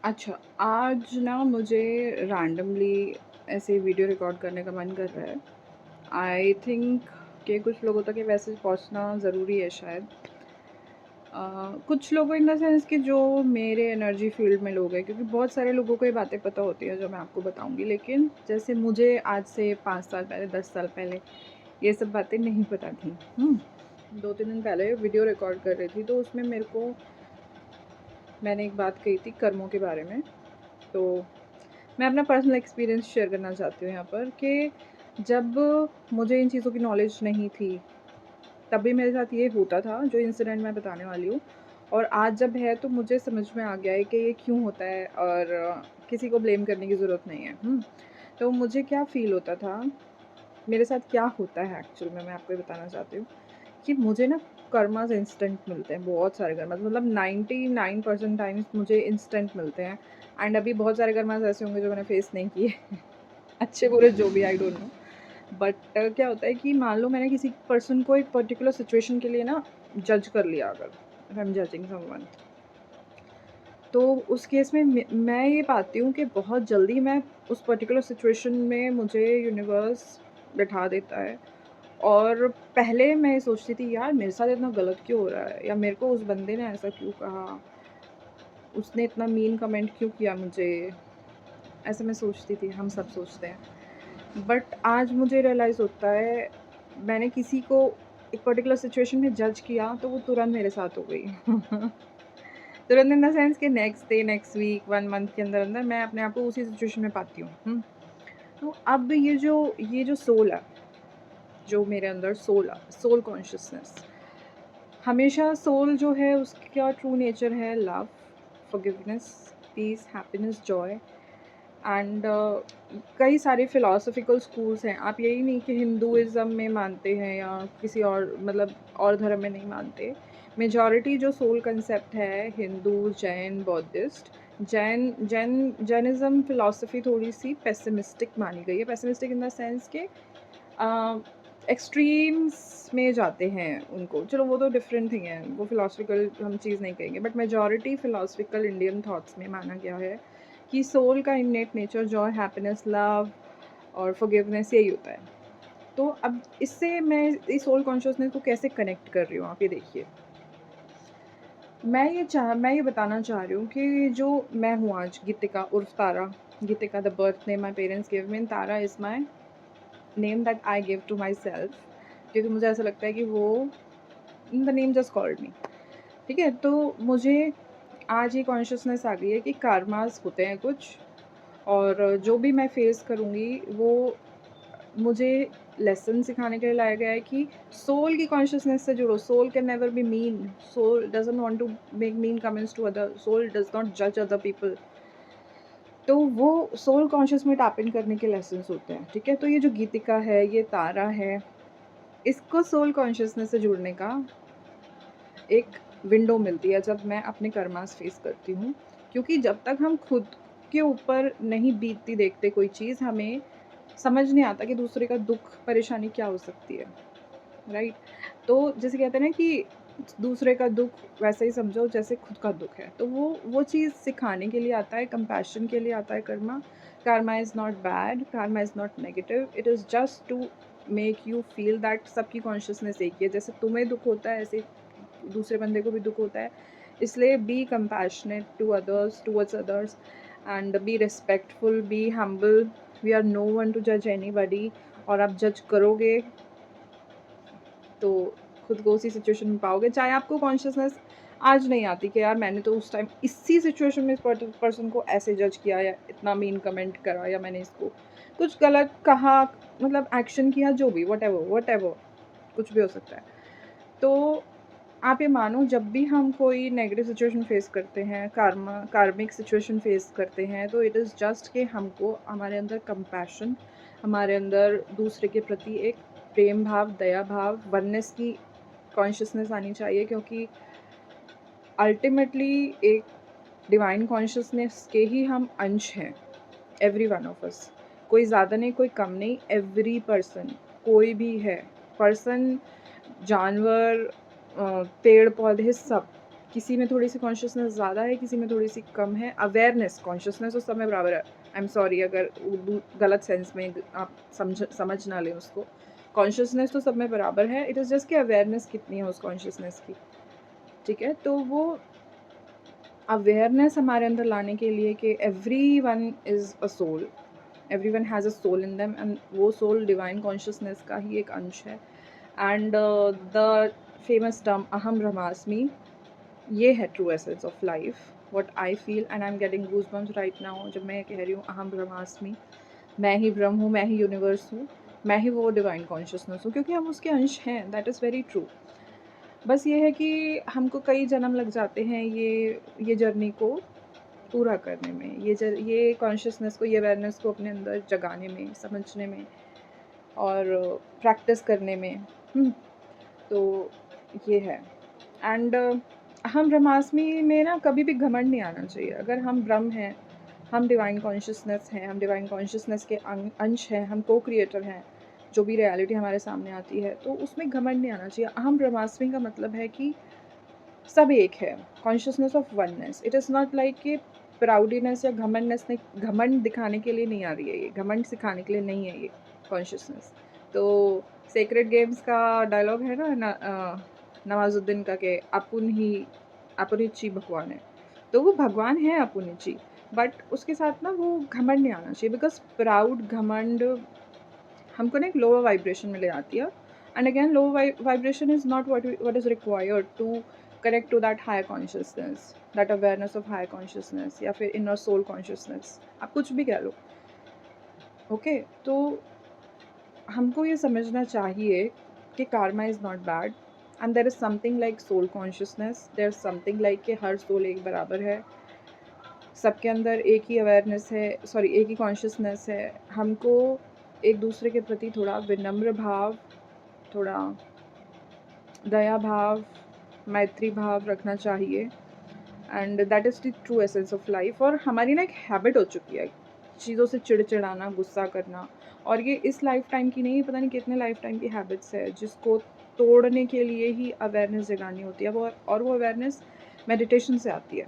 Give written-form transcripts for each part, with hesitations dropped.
अच्छा, आज ना मुझे रैंडमली ऐसे वीडियो रिकॉर्ड करने का मन कर रहा है। आई थिंक कि कुछ लोगों तक ये मैसेज पहुँचना ज़रूरी है शायद। कुछ लोगों इन द सेंस कि जो मेरे एनर्जी फ़ील्ड में लोग हैं, क्योंकि बहुत सारे लोगों को ये बातें पता होती हैं जो मैं आपको बताऊँगी। लेकिन जैसे मुझे आज से 5 साल पहले, 10 साल पहले ये सब बातें नहीं पता थीं। 2-3 दिन पहले वीडियो रिकॉर्ड कर रही थी, तो उसमें मैंने एक बात कही थी कर्मों के बारे में। तो मैं अपना पर्सनल एक्सपीरियंस शेयर करना चाहती हूँ यहाँ पर कि जब मुझे इन चीज़ों की नॉलेज नहीं थी, तब भी मेरे साथ ये होता था, जो इंसिडेंट मैं बताने वाली हूँ। और आज जब है तो मुझे समझ में आ गया है कि ये क्यों होता है, और किसी को ब्लेम करने की ज़रूरत नहीं है। तो मुझे क्या फ़ील होता था, मेरे साथ क्या होता है एक्चुअल में, मैं आपको ये बताना चाहती हूँ कि मुझे ना कर्मास इंस्टेंट मिलते हैं, बहुत सारे कर्मास, मतलब 99% टाइम्स मुझे इंस्टेंट मिलते हैं। एंड अभी बहुत सारे कर्मास ऐसे होंगे जो मैंने फेस नहीं किए अच्छे बुरे जो भी, आई डोंट नो। बट क्या होता है कि मान लो मैंने किसी पर्सन को एक पर्टिकुलर सिचुएशन के लिए ना जज कर लिया, अगर आई एम जजिंग समवन, तो उस केस में मैं ये पाती हूँ कि बहुत जल्दी मैं उस पर्टिकुलर सिचुएशन में मुझे यूनिवर्स बिठा देता है। और पहले मैं ये सोचती थी, यार मेरे साथ इतना गलत क्यों हो रहा है, या मेरे को उस बंदे ने ऐसा क्यों कहा, उसने इतना मीन कमेंट क्यों किया मुझे, ऐसे मैं सोचती थी, हम सब सोचते हैं। बट आज मुझे रियलाइज़ होता है, मैंने किसी को एक पर्टिकुलर सिचुएशन में जज किया तो वो तुरंत मेरे साथ हो गई तुरंत इन द सेंस कि next day, next week, 1 month के अंदर-अंदर मैं अपने आप को उसी सिचुएशन में पाती हूँ। तो अब ये जो सोल है, जो मेरे अंदर सोल कॉन्शियसनेस, हमेशा सोल जो है उसका ट्रू नेचर है love, forgiveness, peace, happiness, joy. And कई सारे फिलॉसफिकल स्कूल्स हैं। आप यही नहीं कि हिंदुइज़्म में मानते हैं या किसी और, मतलब और धर्म में नहीं मानते। मेजॉरिटी जो सोल कंसेप्ट है, Hindu, Jain, Buddhist, Jainism philosophy थोड़ी-सी पेसिमिस्टिक मानी गई है। पेसिमिस्टिक इन द सेंस के एक्सट्रीम्स में जाते हैं उनको। चलो वो तो डिफरेंट थिंग है, वो फ़िलॉसफिकल हम चीज़ नहीं कहेंगे, बट मेजॉरिटी फ़िलॉसफिकल इंडियन थॉट्स में माना गया है कि सोल का innate nature Joy, happiness, love और फ़ॉरगिवनेस यही होता है। तो अब इससे मैं इस सोल कॉन्शियसनेस को कैसे कनेक्ट कर रही हूँ, आप ये देखिए। मैं ये बताना चाह रही हूँ कि जो मैं हूँ आज, गीतिका उर्फ़ Tara, Geetika the birth name my parents give me, Tara is my name that I give to myself, क्योंकि मुझे ऐसा लगता है कि वो the name just called me. ठीक है, तो मुझे आज ये कॉन्शियसनेस आ गई है कि कर्मास होते हैं कुछ, और जो भी मैं फेस करूँगी वो मुझे लेसन सिखाने के लिए लाया गया है कि सोल की कॉन्शियसनेस से जुड़ो। Soul can never be mean, soul doesn't want to make mean comments to other, soul does not जज अदर पीपल। तो वो सोल कॉन्शियस में टैप इन करने के लेसन्स होते हैं। ठीक है, तो ये जो गीतिका है, ये तारा है, इसको सोल कॉन्शियसनेस से जुड़ने का एक विंडो मिलती है जब मैं अपने कर्मास फेस करती हूँ। क्योंकि जब तक हम खुद के ऊपर नहीं बीतती देखते कोई चीज़, हमें समझ नहीं आता कि दूसरे का दुःख, परेशानी क्या हो सकती है, राइट? तो जैसे कहते हैं ना कि दूसरे का दुःख वैसे ही समझो जैसे खुद का दुःख है। तो वो चीज़ सिखाने के लिए आता है, कंपैशन के लिए आता है karma. Karma is not bad, karma is not negative, it is just to make you feel that सबकी कॉन्शियसनेस एक ही है। जैसे तुम्हें दुःख होता है, ऐसे दूसरे बंदे को भी दुःख होता है। इसलिए be compassionate to others, towards others, and be respectful, be humble. We are no one to जज एनीबॉडी। और आप जज करोगे तो खुद को उसी सिचुएशन में पाओगे, चाहे आपको कॉन्शियसनेस आज नहीं आती कि यार मैंने तो उस टाइम इसी सिचुएशन में इस पर्सन को ऐसे जज किया, या इतना मीन कमेंट करा, या मैंने इसको कुछ गलत कहा, मतलब एक्शन किया, जो भी, वट एवर कुछ भी हो सकता है। तो आप ये मानो, जब भी हम कोई नेगेटिव सिचुएशन फेस करते हैं, कार्मिक सिचुएशन फेस करते हैं, तो इट इज़ जस्ट कि हमको हमारे अंदर कंपैशन, हमारे अंदर दूसरे के प्रति एक प्रेम भाव, दया भाव, वननेस की कॉन्शियसनेस आनी चाहिए। क्योंकि अल्टीमेटली एक डिवाइन कॉन्शियसनेस के ही हम अंश हैं, एवरी वन ऑफ अस। कोई ज़्यादा नहीं, कोई कम नहीं, एवरी पर्सन, कोई भी है, पर्सन, जानवर, पेड़ पौधे, सब किसी में थोड़ी-सी कॉन्शियसनेस ज़्यादा है, किसी में थोड़ी-सी कम है। अवेयरनेस, कॉन्शियसनेस तो सब में बराबर है। आई एम सॉरी अगर उर्दू गलत सेंस में आप समझ ना लें उसको। कॉन्शियसनेस तो सब में बराबर है, इट इज़ जस्ट कि अवेयरनेस कितनी है उस कॉन्शियसनेस की, ठीक है? तो वो अवेयरनेस हमारे अंदर लाने के लिए कि everyone is a soul, everyone has a soul in them and वो सोल डिवाइन कॉन्शियसनेस का ही एक अंश है। एंड द फेमस टर्म अहम ब्रह्मास्मि, ये है true essence of life, what I feel and I am getting goosebumps right now जब मैं कह रही हूँ अहम ब्रह्मास्मि। मैं ही ब्रह्म हूँ, मैं ही यूनिवर्स हूँ, मैं ही वो डिवाइन कॉन्शियसनेस हूँ, क्योंकि हम उसके अंश हैं। That is very true. बस ये है कि हमको कई जन्म लग जाते हैं ये जर्नी को पूरा करने में, ये कॉन्शियसनेस को, ये अवेयरनेस को अपने अंदर जगाने में, समझने में और प्रैक्टिस करने में। तो ये है। एंड हम ब्रह्मास्मि में ना कभी भी घमंड नहीं आना चाहिए। अगर हम ब्रह्म हैं, हम डिवाइन कॉन्शियसनेस हैं, हम डिवाइन कॉन्शियसनेस के अंश हैं, हम को क्रिएटर हैं, जो भी रियलिटी हमारे सामने आती है, तो उसमें घमंड नहीं आना चाहिए। अहम ब्रह्मास्मि का मतलब है कि सब एक है, consciousness of oneness. It is not like कि प्राउडीनेस या घमंडनेस ने घमंड दिखाने के लिए नहीं आ रही है ये, घमंड सिखाने के लिए नहीं है ये कॉन्शियसनेस। तो सेक्रेड गेम्स का डायलॉग है ना, नवाजुद्दीन का, कि अपुनिची भगवान है। तो वो भगवान है अपुनिची, बट उसके साथ ना वो घमंड नहीं आना चाहिए, बिकॉज प्राउड, घमंड हमको ना एक लोअर वाइब्रेशन में ले आती है। And again lower vibration is not what is required to connect to that higher consciousness, that awareness of higher consciousness, या फिर इनर सोल कॉन्शियसनेस, आप कुछ भी कह लो। ओके, तो हमको ये समझना चाहिए कि karma is not bad and there is something like soul consciousness, there is something like कि हर सोल एक बराबर है, सबके अंदर एक ही अवेयरनेस है, सॉरी एक ही कॉन्शियसनेस है। हमको एक दूसरे के प्रति थोड़ा विनम्र भाव, थोड़ा दया भाव, मैत्री भाव रखना चाहिए। And that is the true essence of life. और हमारी ना एक हैबिट हो चुकी है चीज़ों से चिड़चिड़ाना, गुस्सा करना, और ये इस लाइफ टाइम की नहीं, पता नहीं कितने लाइफ टाइम की हैबिट्स है, जिसको तोड़ने के लिए ही अवेयरनेस जगानी होती है। वो अवेयरनेस मेडिटेशन से आती है।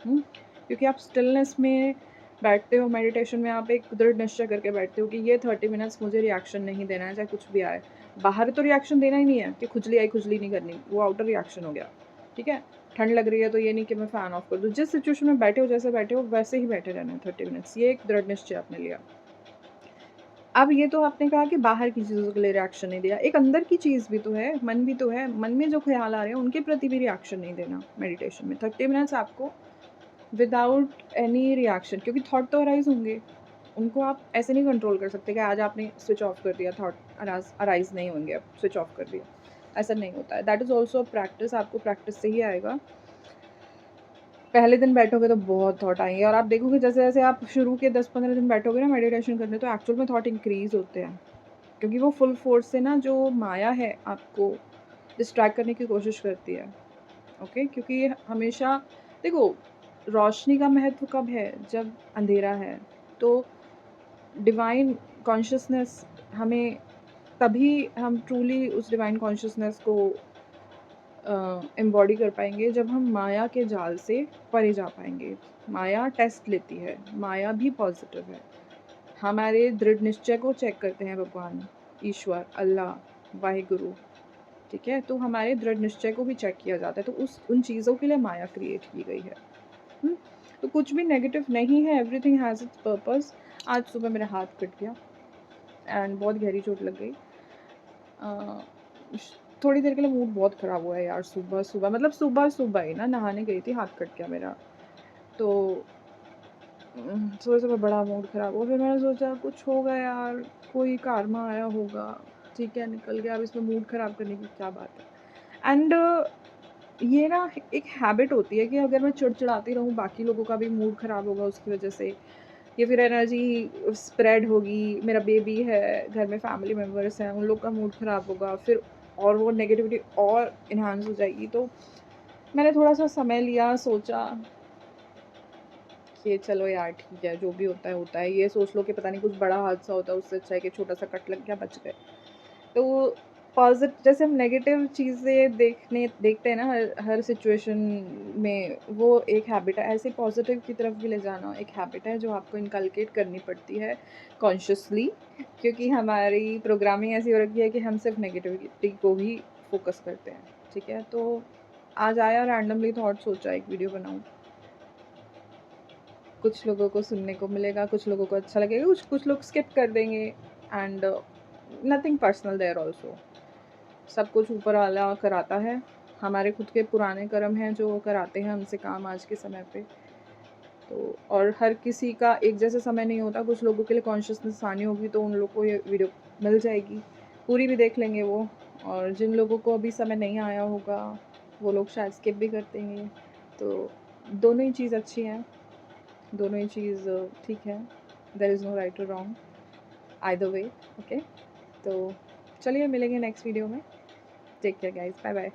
क्योंकि आप स्टिलनेस में बैठते हो, मेडिटेशन में आप एक दृढ़ निश्चय करके बैठते हो कि ये 30 मिनट्स मुझे रिएक्शन नहीं देना है, चाहे कुछ भी आए। बाहर तो रिएक्शन देना ही नहीं है कि खुजली आई, खुजली नहीं करनी, वो आउटर रिएक्शन हो गया, ठीक है। ठंड लग रही है तो ये नहीं कि मैं फ़ैन ऑफ कर दूँ। जिस सिचुएशन में बैठे हो, जैसे बैठे हो वैसे ही बैठे रहना है 30 मिनट्स। ये एक दृढ़ निश्चय आपने लिया। अब ये तो आपने कहा कि बाहर की चीज़ों के लिए रिएक्शन नहीं दिया, एक अंदर की चीज़ भी तो है, मन भी तो है। मन में जो ख्याल आ रहे हैं उनके प्रति भी रिएक्शन नहीं देना मेडिटेशन में। 30 मिनट्स आपको विदाउट एनी रिएक्शन, क्योंकि थॉट तो अराइज होंगे, उनको आप ऐसे नहीं कंट्रोल कर सकते कि आज आपने स्विच ऑफ कर दिया, थॉट अराइज नहीं होंगे, अब स्विच ऑफ कर दिया, ऐसा नहीं होता है। दैट इज़ ऑल्सो प्रैक्टिस, आपको प्रैक्टिस से ही आएगा। पहले दिन बैठोगे तो बहुत थॉट आएंगे, और आप देखोगे जैसे जैसे आप शुरू के 10-15 दिन बैठोगे ना मेडिटेशन करने, तो एक्चुअल में थॉट इंक्रीज होते हैं, क्योंकि वो फुल फोर्स से ना जो माया है आपको डिस्ट्रैक्ट करने की कोशिश करती है। ओके, क्योंकि हमेशा देखो, रोशनी का महत्व कब है? जब अंधेरा है। तो डिवाइन कॉन्शियसनेस हमें, तभी हम ट्रूली उस डिवाइन कॉन्शियसनेस को एम्बॉडी कर पाएंगे जब हम माया के जाल से परे जा पाएंगे। माया टेस्ट लेती है, माया भी पॉजिटिव है। हमारे दृढ़ निश्चय को चेक करते हैं भगवान, ईश्वर, अल्लाह, वाहिगुरु, ठीक है। तो हमारे दृढ़ निश्चय को भी चेक किया जाता है, तो उन चीज़ों के लिए माया क्रिएट की गई है। तो कुछ भी नेगेटिव नहीं है, एवरीथिंग हैज़ इट्स पर्पस। आज सुबह मेरा हाथ कट गया एंड बहुत गहरी चोट लग गई। थोड़ी देर के लिए मूड बहुत ख़राब हुआ है यार। सुबह सुबह, मतलब सुबह सुबह ही ना नहाने गई थी, हाथ कट गया मेरा। तो सुबह सुबह बड़ा मूड ख़राब हुआ। फिर मैंने सोचा कुछ होगा यार, कोई karma आया होगा, ठीक है, निकल गया। अब इसमें मूड ख़राब करने की क्या बात है। एंड ये ना एक हैबिट होती है कि अगर मैं चिड़चिड़ाती रहूँ, बाकी लोगों का भी मूड ख़राब होगा उसकी वजह से, या फिर एनर्जी स्प्रेड होगी। मेरा बेबी है, घर में फैमिली मेम्बर्स हैं, उन लोग का मूड ख़राब होगा, फिर और वो नेगेटिविटी और इन्हांस हो जाएगी। तो मैंने थोड़ा-सा समय लिया, सोचा कि चलो यार ठीक है, जो भी होता है होता है। ये सोच लो कि पता नहीं कुछ बड़ा हादसा होता है, उससे अच्छा है कि छोटा-सा कट लग गया, बच गए। तो जैसे हम नेगेटिव चीज़ें देखते हैं ना हर सिचुएशन में, वो एक हैबिट है। ऐसे पॉजिटिव की तरफ भी ले जाना एक हैबिट है जो आपको इनकलकेट करनी पड़ती है कॉन्शियसली, क्योंकि हमारी प्रोग्रामिंग ऐसी हो रखी है कि हम सिर्फ नेगेटिविटी को ही फोकस करते हैं। ठीक है, तो आज आया रैंडमली थॉट, सोचा एक वीडियो बनाऊँ। कुछ लोगों को सुनने को मिलेगा, कुछ लोगों को अच्छा लगेगा, कुछ लोग स्किप कर देंगे। And nothing personal there also. सब कुछ ऊपर वाला कराता है। हमारे खुद के पुराने कर्म हैं जो वो कराते हैं हमसे काम आज के समय पे। तो और हर किसी का एक जैसा समय नहीं होता, कुछ लोगों के लिए कॉन्शियसनेस आनी होगी तो उन लोगों को ये वीडियो मिल जाएगी, पूरी भी देख लेंगे वो। और जिन लोगों को अभी समय नहीं आया होगा वो लोग शायद स्किप भी कर देंगे। तो दोनों ही चीज़ अच्छी हैं, दोनों ही चीज़ ठीक है। देयर इज़ नो राइट और रॉन्ग, आइदर वे। ओके, तो चलिए मिलेंगे नेक्स्ट वीडियो में। Take care guys, bye bye.